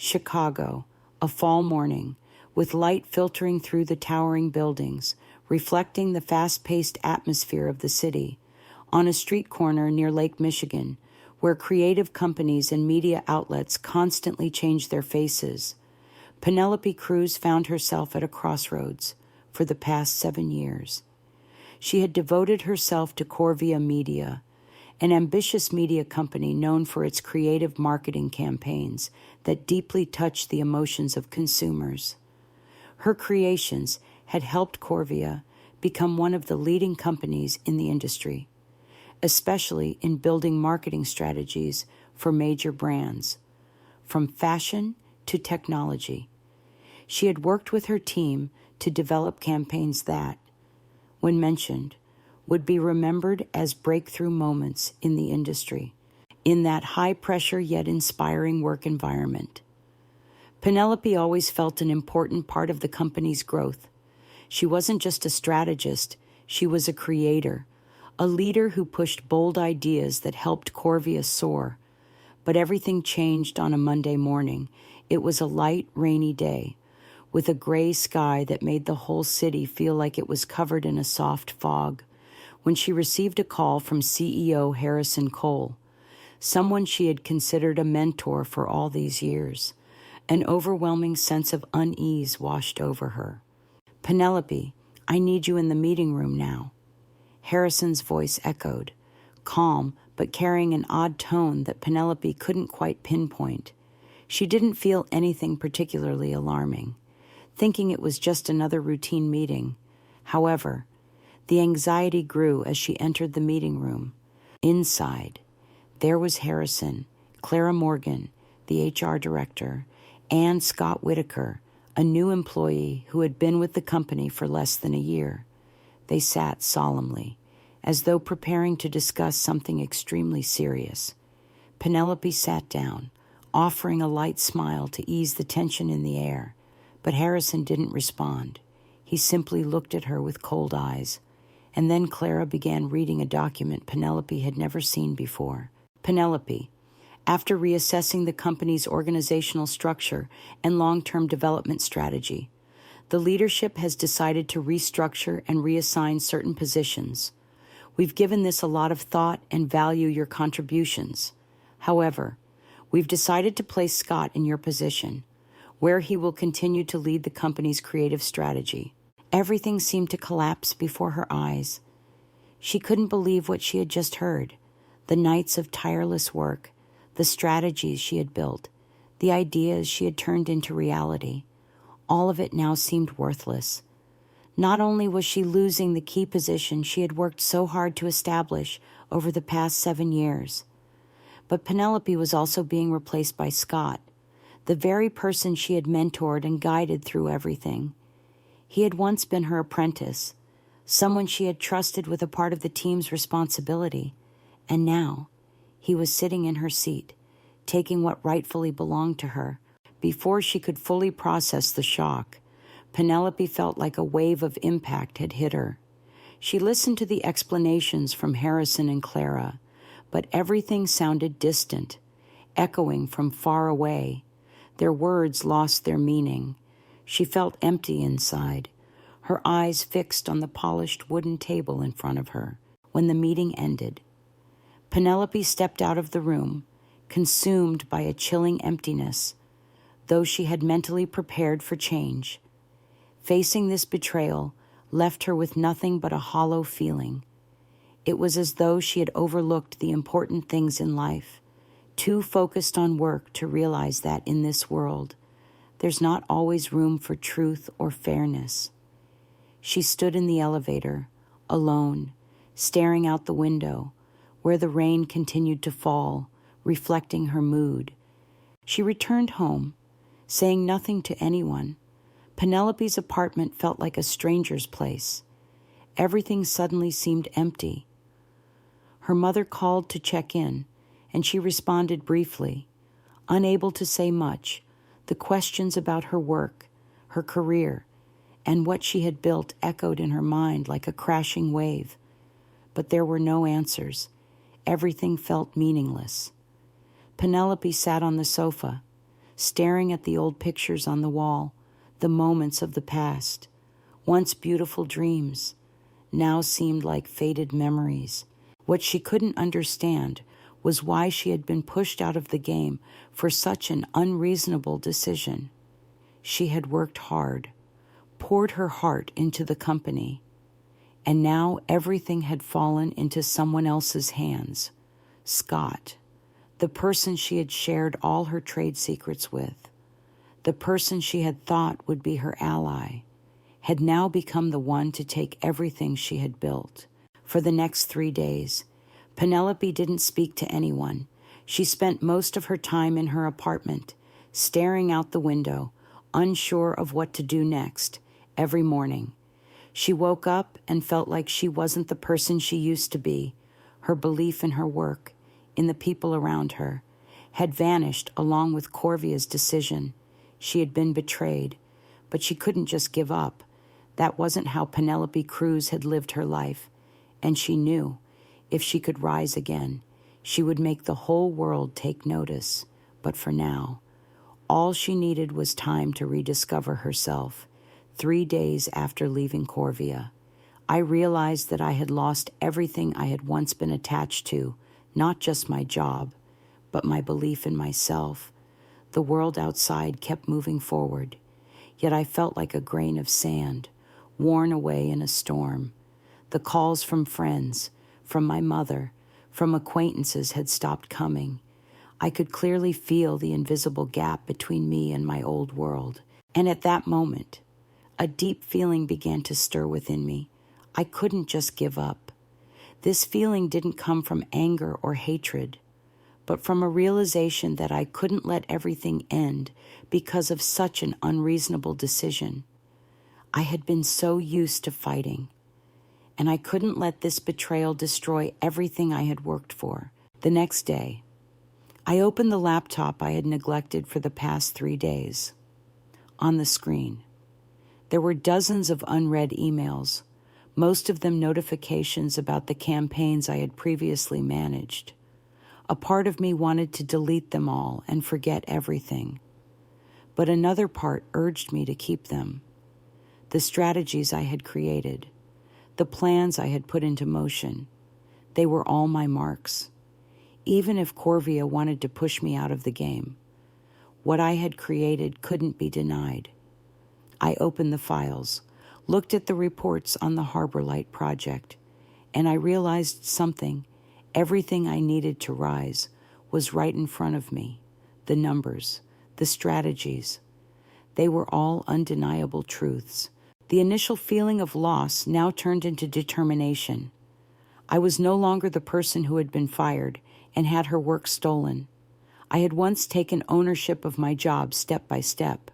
Chicago, a fall morning, with light filtering through the towering buildings, reflecting the fast-paced atmosphere of the city, on a street corner near Lake Michigan, where creative companies and media outlets constantly change their faces. Penelope Cruz found herself at a crossroads for the past 7 years. She had devoted herself to Corvia Media, an ambitious media company known for its creative marketing campaigns that deeply touched the emotions of consumers. Her creations had helped Corvia become one of the leading companies in the industry, especially in building marketing strategies for major brands, from fashion to technology. She had worked with her team to develop campaigns that, when mentioned, would be remembered as breakthrough moments in the industry, in that high-pressure yet inspiring work environment. Penelope always felt an important part of the company's growth. She wasn't just a strategist, she was a creator, a leader who pushed bold ideas that helped Corvia soar. But everything changed on a Monday morning. It was a light, rainy day, with a gray sky that made the whole city feel like it was covered in a soft fog, when she received a call from CEO Harrison Cole, someone she had considered a mentor for all these years. An overwhelming sense of unease washed over her. "Penelope, I need you in the meeting room now." Harrison's voice echoed, calm but carrying an odd tone that Penelope couldn't quite pinpoint. She didn't feel anything particularly alarming, thinking it was just another routine meeting. However, the anxiety grew as she entered the meeting room. Inside, there was Harrison, Clara Morgan, the HR director, and Scott Whitaker, a new employee who had been with the company for less than a year. They sat solemnly, as though preparing to discuss something extremely serious. Penelope sat down, offering a light smile to ease the tension in the air, but Harrison didn't respond. He simply looked at her with cold eyes. And then Clara began reading a document Penelope had never seen before. "Penelope, after reassessing the company's organizational structure and long-term development strategy, the leadership has decided to restructure and reassign certain positions. We've given this a lot of thought and value your contributions. However, we've decided to place Scott in your position, where he will continue to lead the company's creative strategy." Everything seemed to collapse before her eyes. She couldn't believe what she had just heard. The nights of tireless work, the strategies she had built, the ideas she had turned into reality, all of it now seemed worthless. Not only was she losing the key position she had worked so hard to establish over the past 7 years, but Penelope was also being replaced by Scott, the very person she had mentored and guided through everything. He had once been her apprentice, someone she had trusted with a part of the team's responsibility, and now he was sitting in her seat, taking what rightfully belonged to her. Before she could fully process the shock, Penelope felt like a wave of impact had hit her. She listened to the explanations from Harrison and Clara, but everything sounded distant, echoing from far away. Their words lost their meaning. She felt empty inside, her eyes fixed on the polished wooden table in front of her. When the meeting ended, Penelope stepped out of the room, consumed by a chilling emptiness, though she had mentally prepared for change. Facing this betrayal left her with nothing but a hollow feeling. It was as though she had overlooked the important things in life, too focused on work to realize that in this world, there's not always room for truth or fairness. She stood in the elevator, alone, staring out the window, where the rain continued to fall, reflecting her mood. She returned home, saying nothing to anyone. Penelope's apartment felt like a stranger's place. Everything suddenly seemed empty. Her mother called to check in, and she responded briefly. Unable to say much, the questions about her work, her career, and what she had built echoed in her mind like a crashing wave. But there were no answers. Everything felt meaningless. Penelope sat on the sofa, staring at the old pictures on the wall, the moments of the past. Once beautiful dreams, now seemed like faded memories. What she couldn't understand was why she had been pushed out of the game for such an unreasonable decision. She had worked hard, poured her heart into the company, and now everything had fallen into someone else's hands. Scott, the person she had shared all her trade secrets with, the person she had thought would be her ally, had now become the one to take everything she had built. For the next 3 days, Penelope didn't speak to anyone. She spent most of her time in her apartment, staring out the window, unsure of what to do next. Every morning, she woke up and felt like she wasn't the person she used to be. Her belief in her work, in the people around her, had vanished along with Corvia's decision. She had been betrayed, but she couldn't just give up. That wasn't how Penelope Cruz had lived her life, and she knew if she could rise again, she would make the whole world take notice. But for now, all she needed was time to rediscover herself. 3 days after leaving Corvia, I realized that I had lost everything I had once been attached to, not just my job, but my belief in myself. The world outside kept moving forward, yet I felt like a grain of sand, worn away in a storm. The calls from friends, from my mother, from acquaintances had stopped coming. I could clearly feel the invisible gap between me and my old world. And at that moment, a deep feeling began to stir within me. I couldn't just give up. This feeling didn't come from anger or hatred, but from a realization that I couldn't let everything end because of such an unreasonable decision. I had been so used to fighting, and I couldn't let this betrayal destroy everything I had worked for. The next day, I opened the laptop I had neglected for the past 3 days. On the screen, there were dozens of unread emails, most of them notifications about the campaigns I had previously managed. A part of me wanted to delete them all and forget everything, but another part urged me to keep them. The strategies I had created, the plans I had put into motion, they were all my marks. Even if Corvia wanted to push me out of the game, what I had created couldn't be denied. I opened the files, looked at the reports on the Harbor Light project, and I realized something. Everything I needed to rise was right in front of me. The numbers, the strategies, they were all undeniable truths. The initial feeling of loss now turned into determination. I was no longer the person who had been fired and had her work stolen. I had once taken ownership of my job step by step.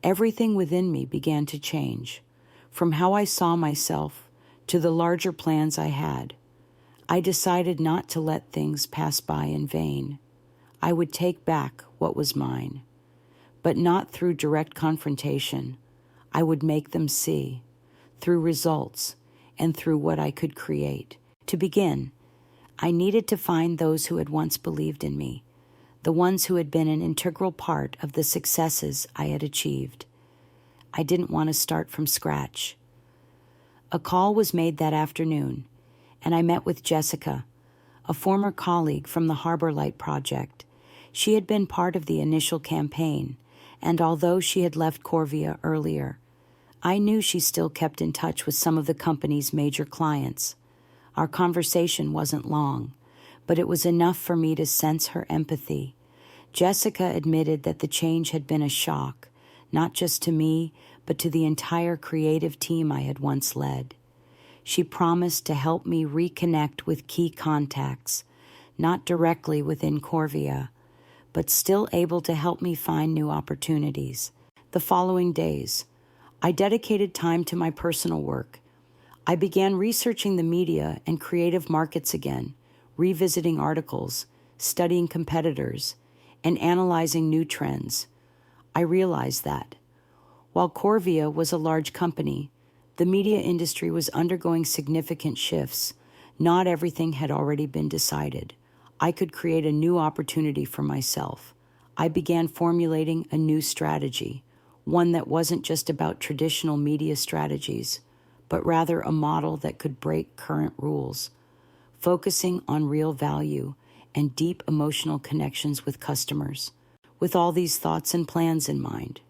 Everything within me began to change, from how I saw myself to the larger plans I had. I decided not to let things pass by in vain. I would take back what was mine, but not through direct confrontation. I would make them see, through results and through what I could create. To begin, I needed to find those who had once believed in me, the ones who had been an integral part of the successes I had achieved. I didn't want to start from scratch. A call was made that afternoon, and I met with Jessica, a former colleague from the Harbor Light project. She had been part of the initial campaign, and although she had left Corvia earlier, I knew she still kept in touch with some of the company's major clients. Our conversation wasn't long, but it was enough for me to sense her empathy. Jessica admitted that the change had been a shock, not just to me, but to the entire creative team I had once led. She promised to help me reconnect with key contacts, not directly within Corvia, but still able to help me find new opportunities. The following days, I dedicated time to my personal work. I began researching the media and creative markets again, revisiting articles, studying competitors, and analyzing new trends. I realized that, while Corvia was a large company, the media industry was undergoing significant shifts. Not everything had already been decided. I could create a new opportunity for myself. I began formulating a new strategy, one that wasn't just about traditional media strategies, but rather a model that could break current rules, focusing on real value and deep emotional connections with customers. With all these thoughts and plans in mind,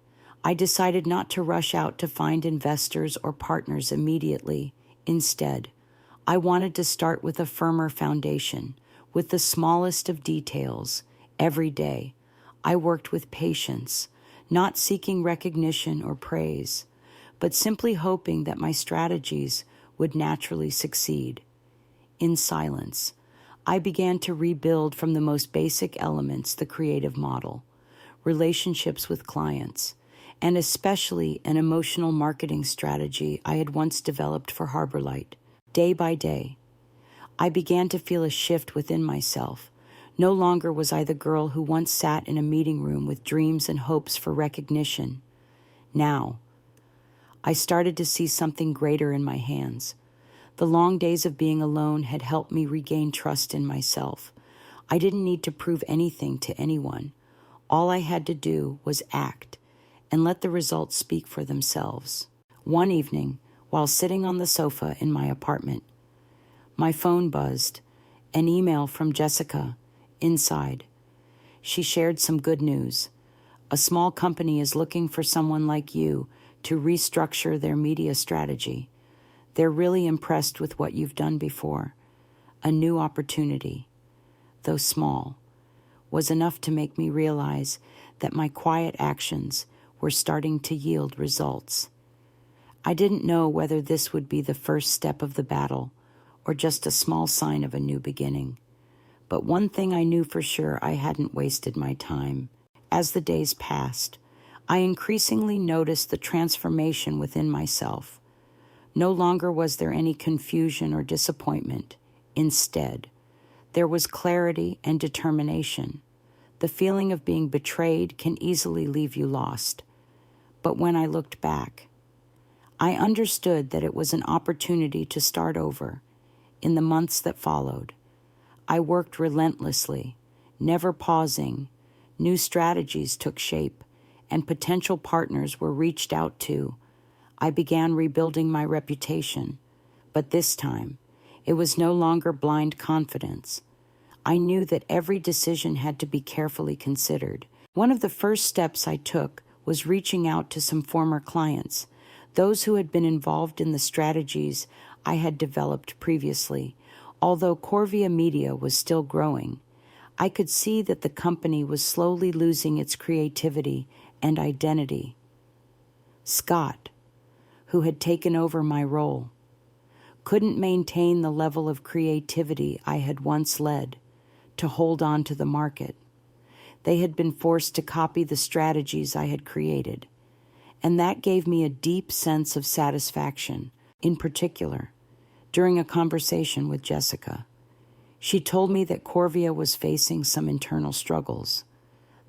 I decided not to rush out to find investors or partners immediately. Instead, I wanted to start with a firmer foundation, with the smallest of details. Every day, I worked with patience, not seeking recognition or praise, but simply hoping that my strategies would naturally succeed. In silence, I began to rebuild from the most basic elements the creative model, relationships with clients, and especially an emotional marketing strategy I had once developed for Harbor Light. Day by day, I began to feel a shift within myself. No longer was I the girl who once sat in a meeting room with dreams and hopes for recognition. Now, I started to see something greater in my hands. The long days of being alone had helped me regain trust in myself. I didn't need to prove anything to anyone. All I had to do was act and let the results speak for themselves. One evening, while sitting on the sofa in my apartment, my phone buzzed, an email from Jessica. Inside, she shared some good news. A small company is looking for someone like you to restructure their media strategy. They're really impressed with what you've done before. A new opportunity, though small, was enough to make me realize that my quiet actions were starting to yield results. I didn't know whether this would be the first step of the battle or just a small sign of a new beginning. But one thing I knew for sure: I hadn't wasted my time. As the days passed, I increasingly noticed the transformation within myself. No longer was there any confusion or disappointment. Instead, there was clarity and determination. The feeling of being betrayed can easily leave you lost. But when I looked back, I understood that it was an opportunity to start over. In the months that followed, I worked relentlessly, never pausing. New strategies took shape, and potential partners were reached out to. I began rebuilding my reputation, but this time, it was no longer blind confidence. I knew that every decision had to be carefully considered. One of the first steps I took was reaching out to some former clients, those who had been involved in the strategies I had developed previously. Although Corvia Media was still growing, I could see that the company was slowly losing its creativity and identity. Scott, who had taken over my role, couldn't maintain the level of creativity I had once led to hold on to the market. They had been forced to copy the strategies I had created, and that gave me a deep sense of satisfaction. In particular, during a conversation with Jessica, she told me that Corvia was facing some internal struggles.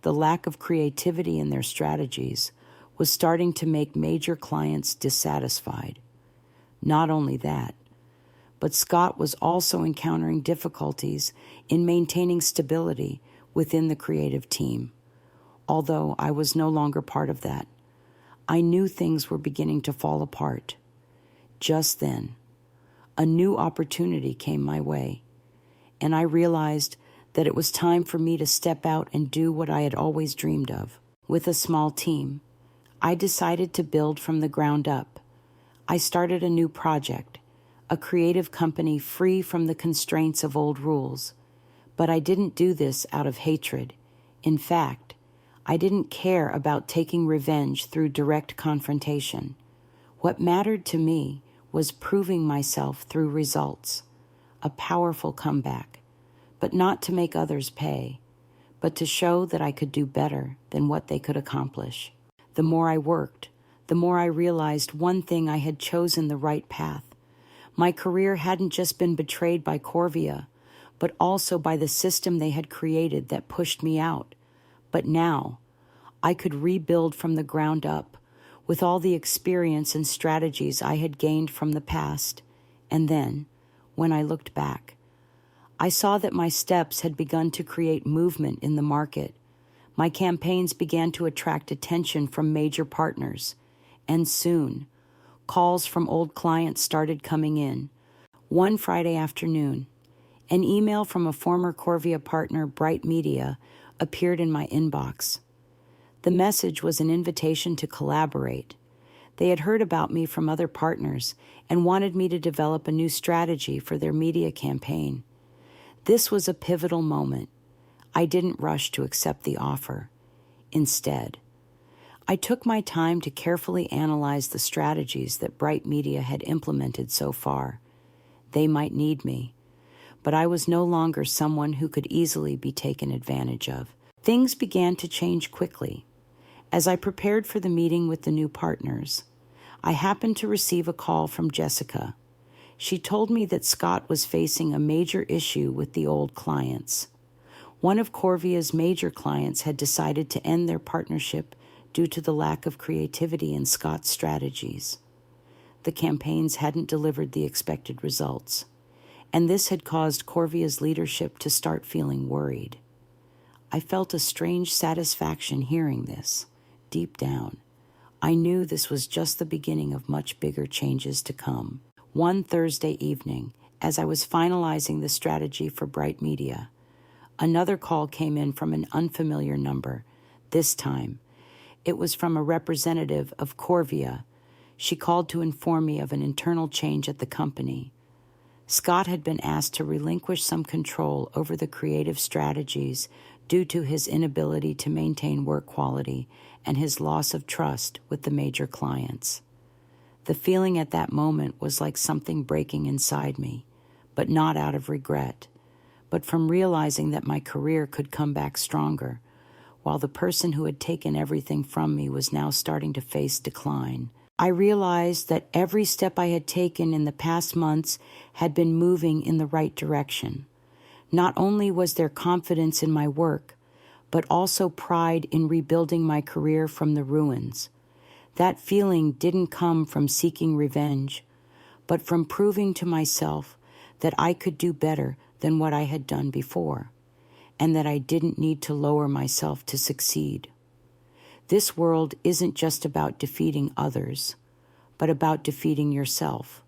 The lack of creativity in their strategies was starting to make major clients dissatisfied. Not only that, but Scott was also encountering difficulties in maintaining stability within the creative team. Although I was no longer part of that, I knew things were beginning to fall apart. Just then, a new opportunity came my way, and I realized that it was time for me to step out and do what I had always dreamed of. With a small team, I decided to build from the ground up. I started a new project, a creative company free from the constraints of old rules. But I didn't do this out of hatred. In fact, I didn't care about taking revenge through direct confrontation. What mattered to me was proving myself through results, a powerful comeback, but not to make others pay, but to show that I could do better than what they could accomplish. The more I worked, the more I realized one thing: I had chosen the right path. My career hadn't just been betrayed by Corvia, but also by the system they had created that pushed me out. But now, I could rebuild from the ground up, with all the experience and strategies I had gained from the past. And then, when I looked back, I saw that my steps had begun to create movement in the market. My campaigns began to attract attention from major partners, and soon, calls from old clients started coming in. One Friday afternoon, an email from a former Corvia partner, Bright Media, appeared in my inbox. The message was an invitation to collaborate. They had heard about me from other partners and wanted me to develop a new strategy for their media campaign. This was a pivotal moment. I didn't rush to accept the offer. Instead, I took my time to carefully analyze the strategies that Bright Media had implemented so far. They might need me, but I was no longer someone who could easily be taken advantage of. Things began to change quickly. As I prepared for the meeting with the new partners, I happened to receive a call from Jessica. She told me that Scott was facing a major issue with the old clients. One of Corvia's major clients had decided to end their partnership due to the lack of creativity in Scott's strategies. The campaigns hadn't delivered the expected results, and this had caused Corvia's leadership to start feeling worried. I felt a strange satisfaction hearing this. Deep down, I knew this was just the beginning of much bigger changes to come. One Thursday evening, as I was finalizing the strategy for Bright Media, another call came in from an unfamiliar number. This time, it was from a representative of Corvia. She called to inform me of an internal change at the company. Scott had been asked to relinquish some control over the creative strategies due to his inability to maintain work quality and his loss of trust with the major clients. The feeling at that moment was like something breaking inside me, but not out of regret, but from realizing that my career could come back stronger, while the person who had taken everything from me was now starting to face decline. I realized that every step I had taken in the past months had been moving in the right direction. Not only was there confidence in my work, but also pride in rebuilding my career from the ruins. That feeling didn't come from seeking revenge, but from proving to myself that I could do better than what I had done before, and that I didn't need to lower myself to succeed. This world isn't just about defeating others, but about defeating yourself.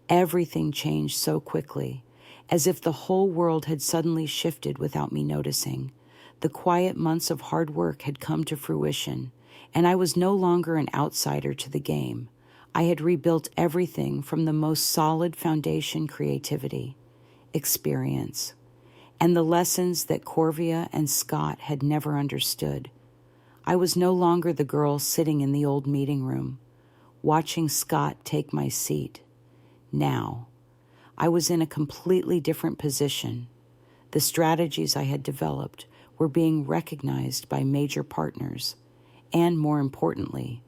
Everything changed so quickly, as if the whole world had suddenly shifted without me noticing. The quiet months of hard work had come to fruition, and I was no longer an outsider to the game. I had rebuilt everything from the most solid foundation: creativity, experience, and the lessons that Corvia and Scott had never understood. I was no longer the girl sitting in the old meeting room, watching Scott take my seat. Now, I was in a completely different position. The strategies I had developed were being recognized by major partners, and more importantly,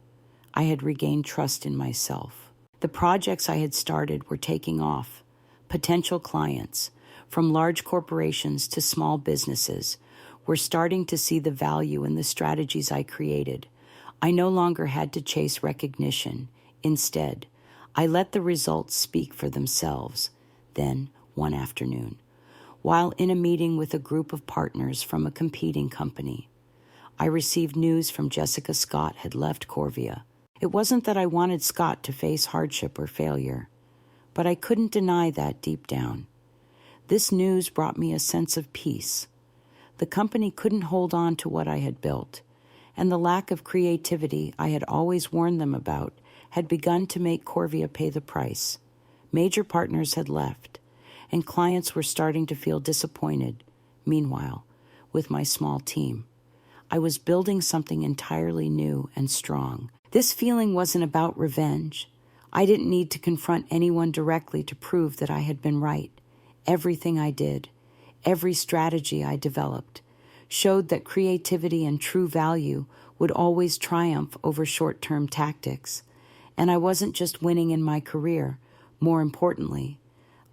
I had regained trust in myself. The projects I had started were taking off. Potential clients, from large corporations to small businesses, were starting to see the value in the strategies I created. I no longer had to chase recognition. Instead, I let the results speak for themselves. Then, one afternoon, while in a meeting with a group of partners from a competing company, I received news from Jessica. Scott had left Corvia. It wasn't that I wanted Scott to face hardship or failure, but I couldn't deny that deep down. This news brought me a sense of peace. The company couldn't hold on to what I had built, and the lack of creativity I had always warned them about had begun to make Corvia pay the price. Major partners had left, and clients were starting to feel disappointed. Meanwhile, with my small team, I was building something entirely new and strong. This feeling wasn't about revenge. I didn't need to confront anyone directly to prove that I had been right. Everything I did, every strategy I developed, showed that creativity and true value would always triumph over short-term tactics. And I wasn't just winning in my career. More importantly,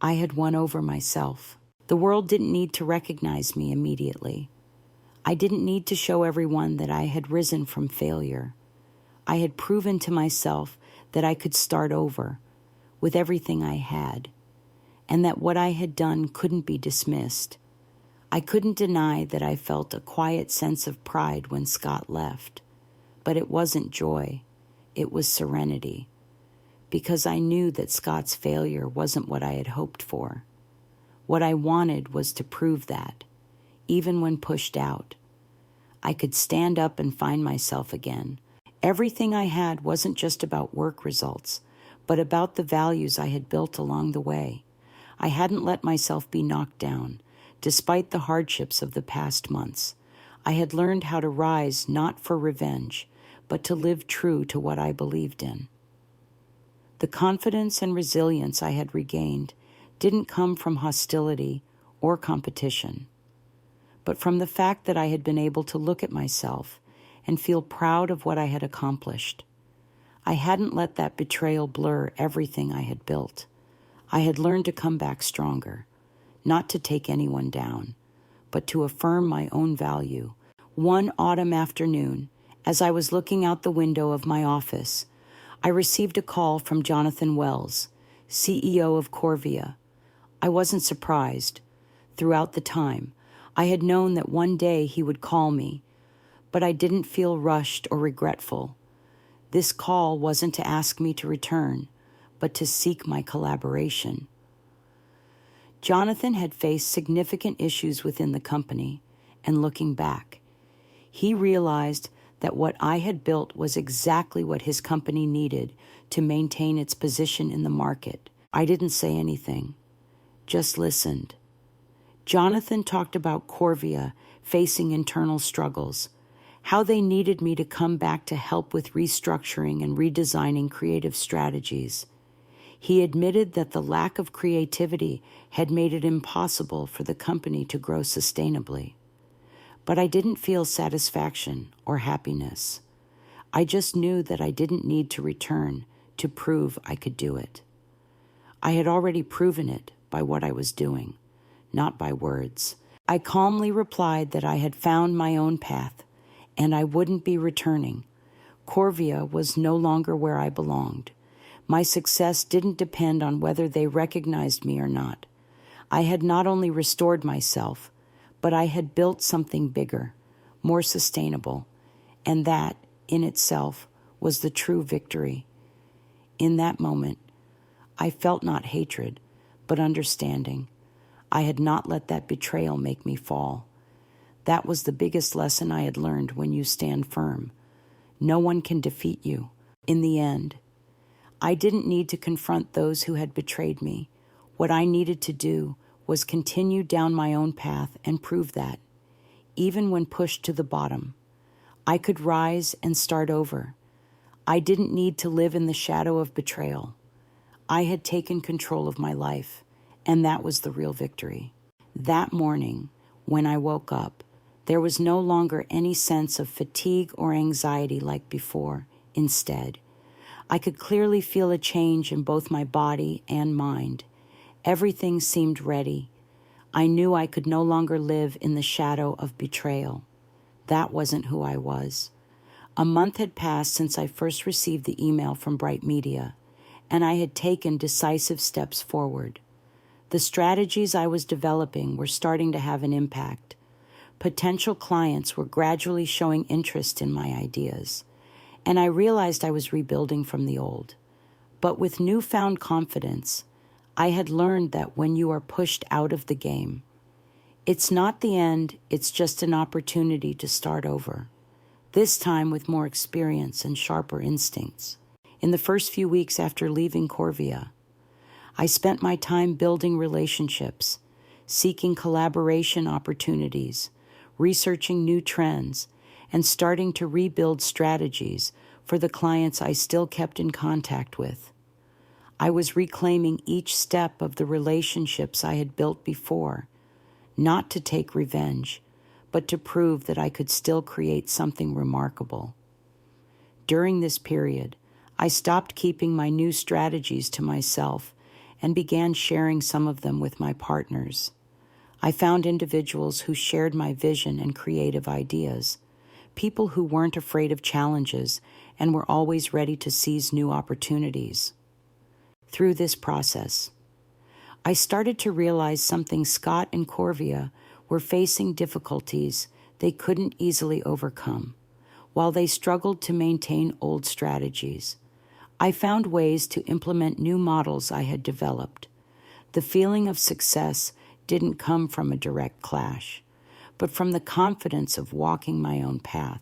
I had won over myself. The world didn't need to recognize me immediately. I didn't need to show everyone that I had risen from failure. I had proven to myself that I could start over with everything I had, and that what I had done couldn't be dismissed. I couldn't deny that I felt a quiet sense of pride when Scott left, but it wasn't joy, it was serenity, because I knew that Scott's failure wasn't what I had hoped for. What I wanted was to prove that, even when pushed out, I could stand up and find myself again. Everything I had wasn't just about work results, but about the values I had built along the way. I hadn't let myself be knocked down, despite the hardships of the past months. I had learned how to rise not for revenge, but to live true to what I believed in. The confidence and resilience I had regained didn't come from hostility or competition, but from the fact that I had been able to look at myself and feel proud of what I had accomplished. I hadn't let that betrayal blur everything I had built. I had learned to come back stronger, not to take anyone down, but to affirm my own value. One autumn afternoon, as I was looking out the window of my office, I received a call from Jonathan Wells, CEO of Corvia. I wasn't surprised. Throughout the time, I had known that one day he would call me, but I didn't feel rushed or regretful. This call wasn't to ask me to return, but to seek my collaboration. Jonathan had faced significant issues within the company, and looking back, he realized that what I had built was exactly what his company needed to maintain its position in the market. I didn't say anything, just listened. Jonathan talked about Corvia facing internal struggles, how they needed me to come back to help with restructuring and redesigning creative strategies. He admitted that the lack of creativity had made it impossible for the company to grow sustainably. But I didn't feel satisfaction or happiness. I just knew that I didn't need to return to prove I could do it. I had already proven it by what I was doing, not by words. I calmly replied that I had found my own path, and I wouldn't be returning. Corvia was no longer where I belonged. My success didn't depend on whether they recognized me or not. I had not only restored myself, but I had built something bigger, more sustainable, and that, in itself, was the true victory. In that moment, I felt not hatred, but understanding. I had not let that betrayal make me fall. That was the biggest lesson I had learned when you stand firm. No one can defeat you. In the end, I didn't need to confront those who had betrayed me. What I needed to do was continue down my own path and prove that, even when pushed to the bottom, I could rise and start over. I didn't need to live in the shadow of betrayal. I had taken control of my life, and that was the real victory. That morning, when I woke up, there was no longer any sense of fatigue or anxiety like before. Instead, I could clearly feel a change in both my body and mind. Everything seemed ready. I knew I could no longer live in the shadow of betrayal. That wasn't who I was. A month had passed since I first received the email from Bright Media, and I had taken decisive steps forward. The strategies I was developing were starting to have an impact. Potential clients were gradually showing interest in my ideas, and I realized I was rebuilding from the old. But with newfound confidence, I had learned that when you are pushed out of the game, it's not the end, it's just an opportunity to start over, this time with more experience and sharper instincts. In the first few weeks after leaving Corvia, I spent my time building relationships, seeking collaboration opportunities, researching new trends, and starting to rebuild strategies for the clients I still kept in contact with. I was reclaiming each step of the relationships I had built before, not to take revenge, but to prove that I could still create something remarkable. During this period, I stopped keeping my new strategies to myself and began sharing some of them with my partners. I found individuals who shared my vision and creative ideas, people who weren't afraid of challenges and were always ready to seize new opportunities. Through this process, I started to realize something Scott and Corvia were facing difficulties they couldn't easily overcome, while they struggled to maintain old strategies. I found ways to implement new models I had developed. The feeling of success didn't come from a direct clash, but from the confidence of walking my own path.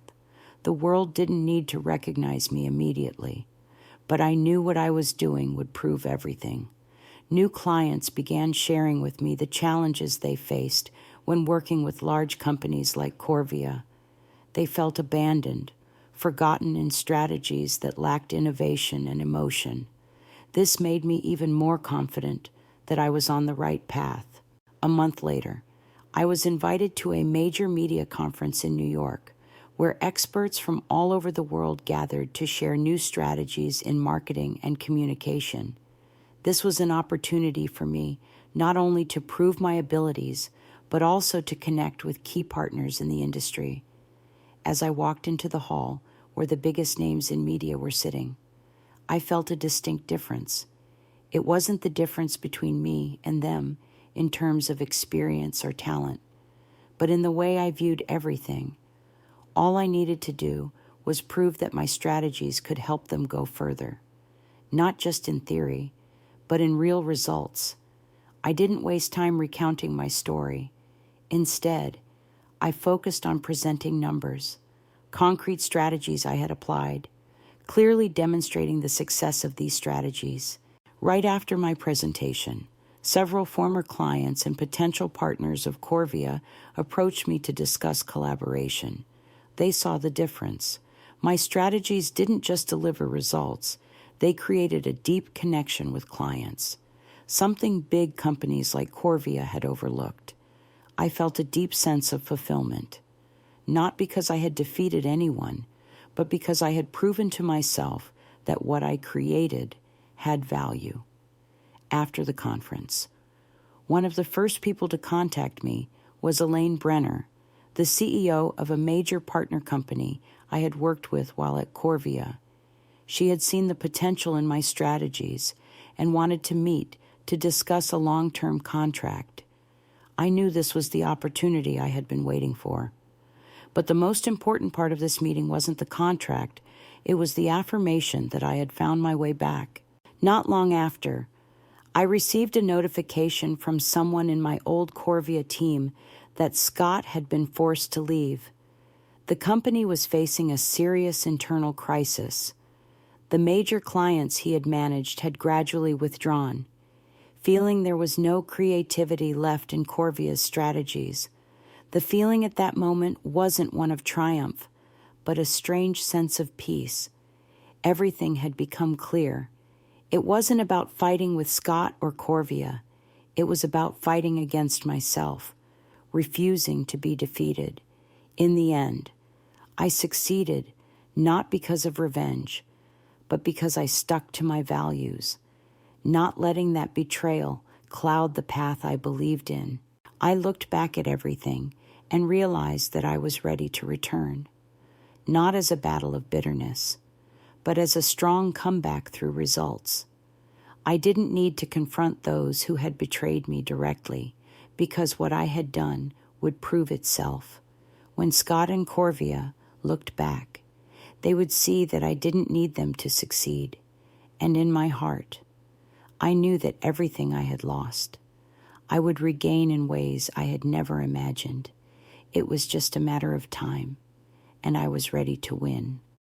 The world didn't need to recognize me immediately, but I knew what I was doing would prove everything. New clients began sharing with me the challenges they faced when working with large companies like Corvia. They felt abandoned, forgotten in strategies that lacked innovation and emotion. This made me even more confident that I was on the right path. A month later, I was invited to a major media conference in New York, where experts from all over the world gathered to share new strategies in marketing and communication. This was an opportunity for me not only to prove my abilities, but also to connect with key partners in the industry. As I walked into the hall where the biggest names in media were sitting, I felt a distinct difference. It wasn't the difference between me and them in terms of experience or talent, but in the way I viewed everything. All I needed to do was prove that my strategies could help them go further, not just in theory, but in real results. I didn't waste time recounting my story. Instead, I focused on presenting numbers, concrete strategies I had applied, clearly demonstrating the success of these strategies. Right after my presentation, several former clients and potential partners of Corvia approached me to discuss collaboration. They saw the difference. My strategies didn't just deliver results, they created a deep connection with clients, something big companies like Corvia had overlooked. I felt a deep sense of fulfillment, not because I had defeated anyone, but because I had proven to myself that what I created had value. After the conference, one of the first people to contact me was Elaine Brenner, the CEO of a major partner company I had worked with while at Corvia. She had seen the potential in my strategies and wanted to meet to discuss a long-term contract. I knew this was the opportunity I had been waiting for. But the most important part of this meeting wasn't the contract, it was the affirmation that I had found my way back. Not long after, I received a notification from someone in my old Corvia team that Scott had been forced to leave. The company was facing a serious internal crisis. The major clients he had managed had gradually withdrawn. Feeling there was no creativity left in Corvia's strategies, the feeling at that moment wasn't one of triumph, but a strange sense of peace. Everything had become clear. It wasn't about fighting with Scott or Corvia. It was about fighting against myself, refusing to be defeated. In the end, I succeeded, not because of revenge, but because I stuck to my values, not letting that betrayal cloud the path I believed in. I looked back at everything and realized that I was ready to return, not as a battle of bitterness, but as a strong comeback through results. I didn't need to confront those who had betrayed me directly, because what I had done would prove itself. When Scott and Corvia looked back, they would see that I didn't need them to succeed, and in my heart, I knew that everything I had lost, I would regain in ways I had never imagined. It was just a matter of time, and I was ready to win.